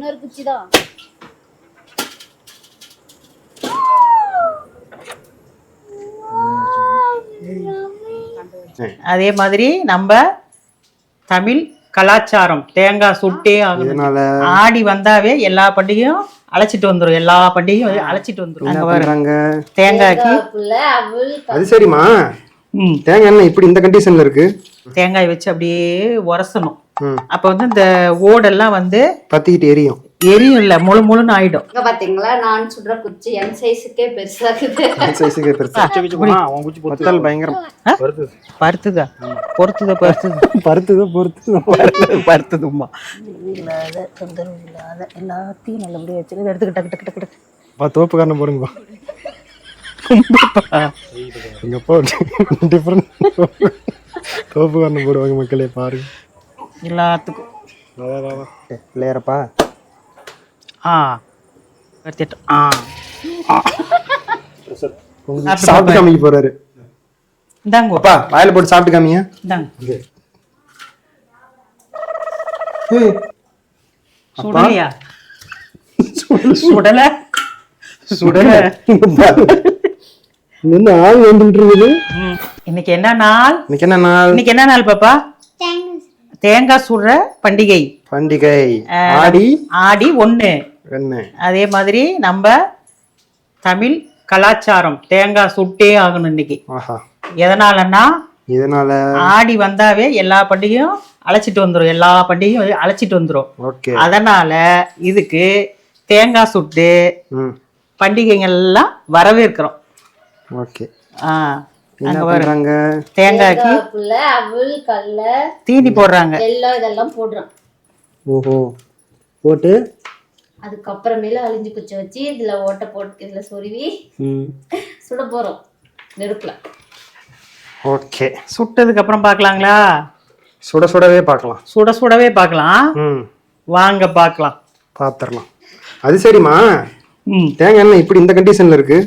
இன்னொரு குச்சி தான். அதே மாதிரி நம்ம தமிழ் கலாச்சாரம் தேங்காய் சுட்டே ஆடி வந்தாவே எல்லா பண்டிகையும் அழைச்சிட்டு வந்துரும். எல்லா பண்டிகையும் அழைச்சிட்டு வந்துரும். தேங்காய்க்கு அது சரிம்மா. தேங்காய் என்ன இப்படி இந்த கண்டிஷன்ல இருக்கு? தேங்காய் வச்சு அப்படியே உரசணும். அப்ப வந்து இந்த ஓடெல்லாம் வந்து பத்திக்கிட்டு எரியும். எரியும் இல்ல, முழு முழுன்னு ஆயிடும். பாத்தீங்களா, நான் சுடுற குச்சி என் சைஸுக்கே பெருசா இருக்குது. சைஸுக்கே பெருசா. உன் குச்சி பொத்தல் பயங்கரம். பருத்துதா பொறுத்துதா பருத்துதுமா. இல்லாத தொந்தரவு இல்லாத எல்லாத்தையும் நல்லபடியா வச்சு எடுத்துக்கிட்டு டக்கு டக்கு டக்கு டக்கு தோப்புக்காரன் போடுங்கப்பா. எங்கப்பா டிஃபரெண்ட் தோப்புக்காரன் போடுவாங்க மக்களே, பாருங்க எல்லாத்துக்கும். இல்லையாரப்பா? சாப்பிட்டு காமிக்க போறாரு. இந்தாங்கப்பா வாயில போட்டு சாப்பிட்டு காமிங்க. சுடலையா? சுடல சுடல. ஆள் வந்துட்டு இருக்குது. இன்னைக்கு என்ன நாள்? இன்னைக்கு என்ன நாள் பாப்பா? தேங்காய் சுடுற பண்டிகை. ஆடி 1. அதே மாதிரி நம்ம தமிழ் கலாச்சாரம் தேங்காய் சுட்டே ஆகணும் இன்னைக்கு. எதனாலன்னா ஆடி வந்தாவே எல்லா பண்டிகையும் அழைச்சிட்டு வந்துரும். எல்லா பண்டிகையும் அழைச்சிட்டு வந்துரும். அதனால இதுக்கு தேங்காய் சுட்டு பண்டிகைகள் எல்லாம் வரவேற்கிறோம். தேங்காய்க்கு தீனி போடுறாங்க. இதெல்லாம் போடுறோம். போட்டு அதுக்கப்புறமேல அழிஞ்சு குச்சி வச்சு இதுல ஓட்டை போட்டு இதுல சொருவி சுட போறோம் நெருப்புல. ஓகே, சுட்டதுக்கு அப்புறம் பாக்கலாங்களா? சுடவே பார்க்கலாம். வாங்க பாக்கலாம், பாத்துறலாம். அது சரிம்மா. தேங்காய் என்ன இப்படி இந்த கண்டிஷன்ல இருக்கு?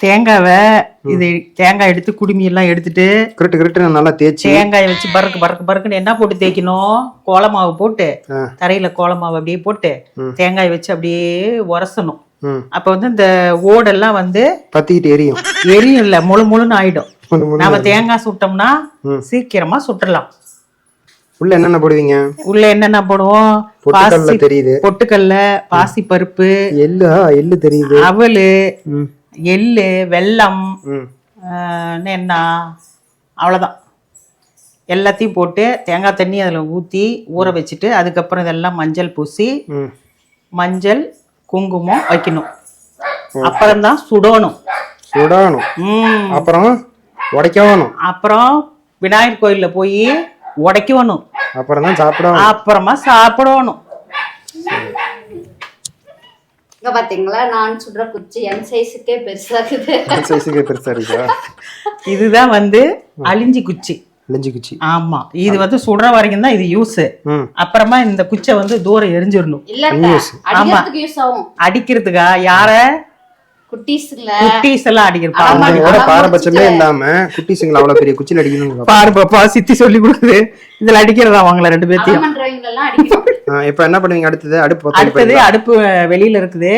தேங்காய் எடுத்து குடுமி எல்லாம் எடுத்துட்டு கிரட்டு நல்லா தேய்ச்சி தேங்காயை வச்சு பறக்குன்னு என்ன போட்டு தேய்க்கணும்? கோலமாவு போட்டு தரையில கோலமாவு அப்படியே போட்டு தேங்காய் வச்சு அப்படியே உரசணும். அப்ப வந்து இந்த ஓடெல்லாம் வந்து பத்திக்கிட்டு எரியும் இல்ல, முழு முழுன்னு ஆயிடும். நம்ம தேங்காய் சுட்டோம்னா சீக்கிரமா சுட்டலாம். உள்ள என்னென்ன போடுவீங்க? உள்ள என்னென்ன போடுவோம்? பொட்டுக்கல்ல, பாசி பருப்பு, எள்ளு தெரியுது, அவலு, எள்ளு, வெல்லம், என்ன அவ்வளவுதான். எல்லாத்தையும் போட்டு தேங்காய் தண்ணி அதுல ஊத்தி ஊற வச்சுட்டு அதுக்கப்புறம் இதெல்லாம் மஞ்சள் பூசி மஞ்சள் குங்குமம் வைக்கணும். அப்புறம்தான் சுடணும். அப்புறம் உடைக்கணும். அப்புறம் விநாயகர் கோயில்ல போய் உடைக்கணும். அப்புறமா சாப்பிடணும். பாத்தீங்களா, நான் சுடுற குச்சி என் சைஸுக்கே பெருசா இருக்குது. இதுதான் வந்து அழிஞ்சி குச்சி. ஆமா, இது வந்து சுடுற வரைக்கும் தான் இது யூஸ். அப்புறமா இந்த குச்சை வந்து தூரம் எரிஞ்சிடணும். அடிக்கிறதுக்கா? யார? குட்டீஸ் எல்லாம் அடிக்கிறப்பா. பாரபட்சமே இல்லாம குட்டீஸ்ங்களை அவ்வளவு பெரிய குச்சில அடிக்கணும். பாருப்பா, சித்தி சொல்லி கொடுக்குது. இதுல அடிக்கிறதா அவங்கள 2 பேத்தையும். இப்ப என்ன பண்ணுவீங்க? அடுத்தது அடுப்பு வெளியில இருக்குது.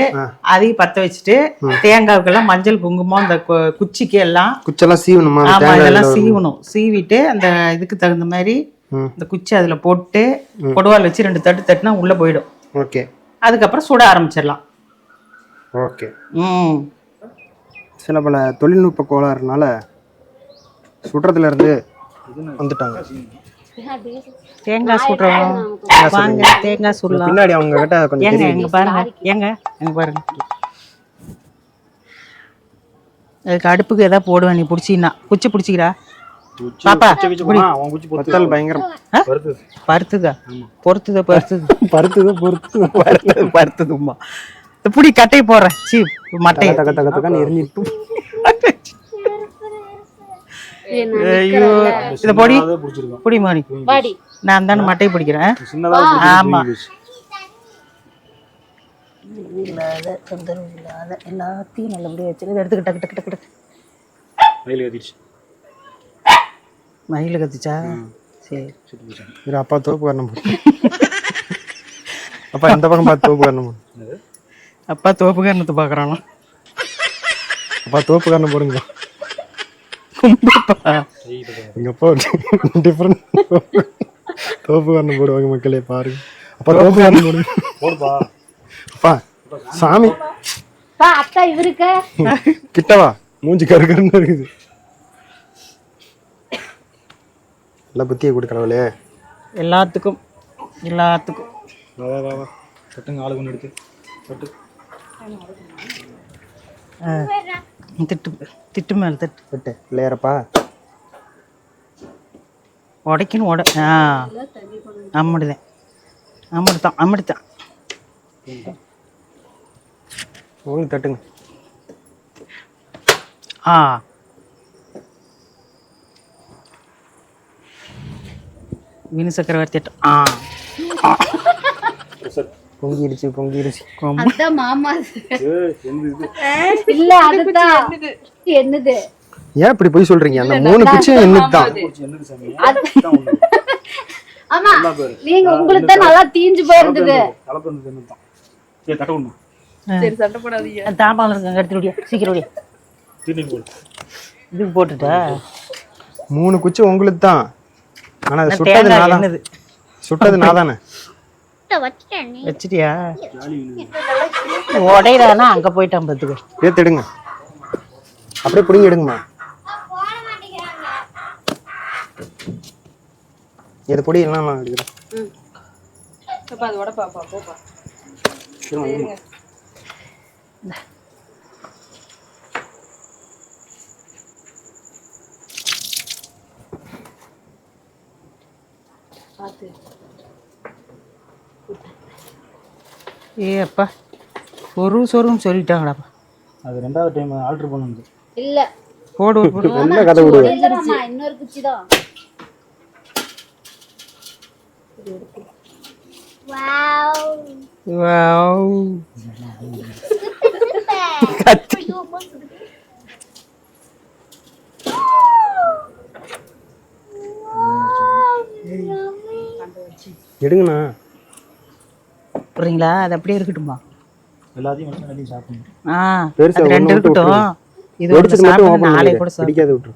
அதையும் பத்த வச்சுட்டு தேங்காய்க்கெல்லாம் மஞ்சள் குங்குமம் இந்த குச்சிக்கு எல்லாம் குச்செல்லாம் சீவணுமா? ஆமா, இதெல்லாம் சீவணும். சீவிட்டு அந்த இதுக்கு தகுந்த மாதிரி இந்த குச்சி அதுல போட்டு கொடுவால் வச்சு 2 தட்டு தட்டுனா உள்ள போயிடும். அதுக்கப்புறம் சுட ஆரம்பிச்சிடலாம். சில பல தொழில்நுட்ப கோளாறுனால சுடுறதுல இருந்து வந்துட்டாங்க. தேங்காய் சுடுறோம். வாங்க தேங்காய் சுடலாம். பின்னாடி அவங்க கிட்ட கொஞ்சம் எங்க பாருங்க. அதுக்கு அடுப்புக்கு ஏதாவது போடுவேன். நீ பிடிச்சின்னா குச்சி பிடிச்சிக்கிறா பாப்பா. பொத்தல் பயங்கரம். பருத்துதா பருத்துதுமா. புடி கட்டையை போடுறேன். மட்டையை எரிஞ்சிட்டு இத பொடி மாறி நான் தானே மட்டையை பிடிக்கிறேன். ஆமா, இல்லாத தொந்தரவு இல்லாத எல்லாத்தையும் நல்லபடியா வச்சு எடுத்துக்கிட்டு டக்கு டக்கு டக்கு டக்கு. மயில கத்திச்சா? சரி, அப்பா தோப்பு காரணம் அப்பா இந்த பக்கம் பார்த்து தோப்பு காரணம். அப்பா தோப்புக்காரணத்தை பார்க்குறானா? அப்பா தோப்பு காரணம் போடுங்களா? கும்பிடுப்பா. எங்கள் அப்பா டிஃப்ரெண்ட் தோப்பு காரணம் போடுவாங்க மக்களே பாருங்க. அப்பா தோப்பு காரணம் போடுங்க. அப்பா சாமி அத்தா இவருக்க கிட்டவா மூஞ்சி கருக்கருன்னு இருக்குது. நல்லா புத்தியை கொடுக்கறவளே. எல்லாத்துக்கும் சட்டுங்க ஆளு கொண்டு எடுத்து சட்டு. திட்டு மேல தட்டு சட்டு பிள்ளையாரப்பா உடைக்கணும் அம்மிடுதான் உங்களுக்கு தட்டுங்க. மீன் சக்கரவர்த்தி பொங்கிடுச்சு அதான் மாமா இல்ல அதுதான் என்னது. ஏன் இப்படி போய் சொல்றீங்க? அந்த 3 குச்சியும் என்னதுதான். ஆமா நீங்க உங்களுக்கு தான் நல்லா தீஞ்சு போயிருந்தது. தாம்பால இருக்காங்க எடுத்துடியா சீக்கிரம் இதுக்கு போட்டுட்டா 3 குச்சி உங்களுக்கு தான். ஆனா அது சுட்டது நான் தானே. வச்சிட்டியா? உடையிறானா அங்க போயிட்டான் பத்துக்கு. எடுங்க அப்படியே பிடிங்கி எடுங்கம்மா. இது பொடி எல்லாம் நான் எடுக்கிறேன். அப்பா சொருன்னு சொல்லிட்டாங்கடாப்பா. அது 2வது டைம் ஆல்டர் பண்ணுது. இல்ல போடு என்ன கதை விடு. இன்னொரு குச்சி தான். எடுங்கண்ணா. புரியுங்களா? அது அப்படியே இருக்கட்டுமா? எல்லாத்தையும் சாப்பிடணும். அது 2 இருக்கட்டும். இது ஒரு சாப்பிட்டு நாளை கூட பிடிக்காத விட்டுரு.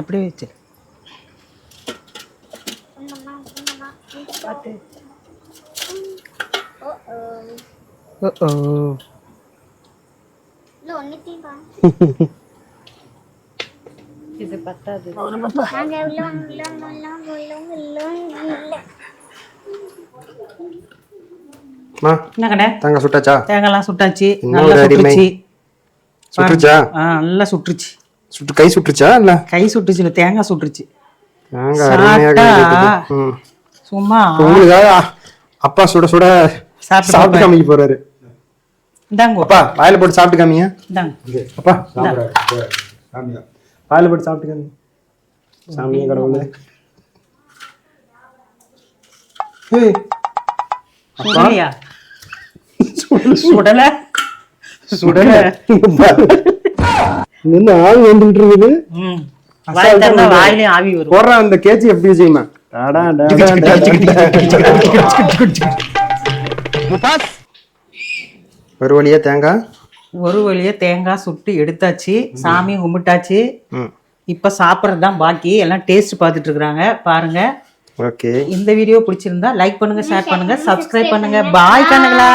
அப்படியே வச்சு இது பத்தாது. தேங்காய் சுட்டாச்சா? தேங்காய்லாம் சுட்டாச்சு. நல்லா சுட்டுச்சு. சுட்டுச்சா? நல்லா சுட்டுச்சு. கை சுட்டுச்சா? இல்ல கை சுட்டுச்சு இல்ல தேங்காய் சுட்டுச்சு. சும்மா உங்களுக்காக அப்பா சுட சுட சாப்பிட்டு காமிக்க போறாரு. இந்தாங்க அப்பா வாயில போட்டு சாப்பிட்டு காமிங்க. இந்தாங்க அப்பா வாயில போட்டு சாப்பிட்டு காமிங்க. சாமியே கடவுளே. சுடலையா? சுடல நின்று ஆவி வந்துட்டு இருக்குது. வாயிலே ஆவி வரும். போடுற அந்த கேச்சி எப்படி செய்யுமா? ஒரு வழியா தேங்காய் சுட்டு எடுத்தாச்சு. சாமி கும்பிட்டாச்சு. இப்ப சாப்பிட்றதுதான் பாக்கி. எல்லாம் டேஸ்ட் பார்த்துட்டு இருக்காங்க பாருங்க. ஓகே, இந்த வீடியோ பிடிச்சிருந்தா லைக் பண்ணுங்க, ஷேர் பண்ணுங்க, சப்ஸ்கிரைப் பண்ணுங்க. பாய் கண்ணுங்களா.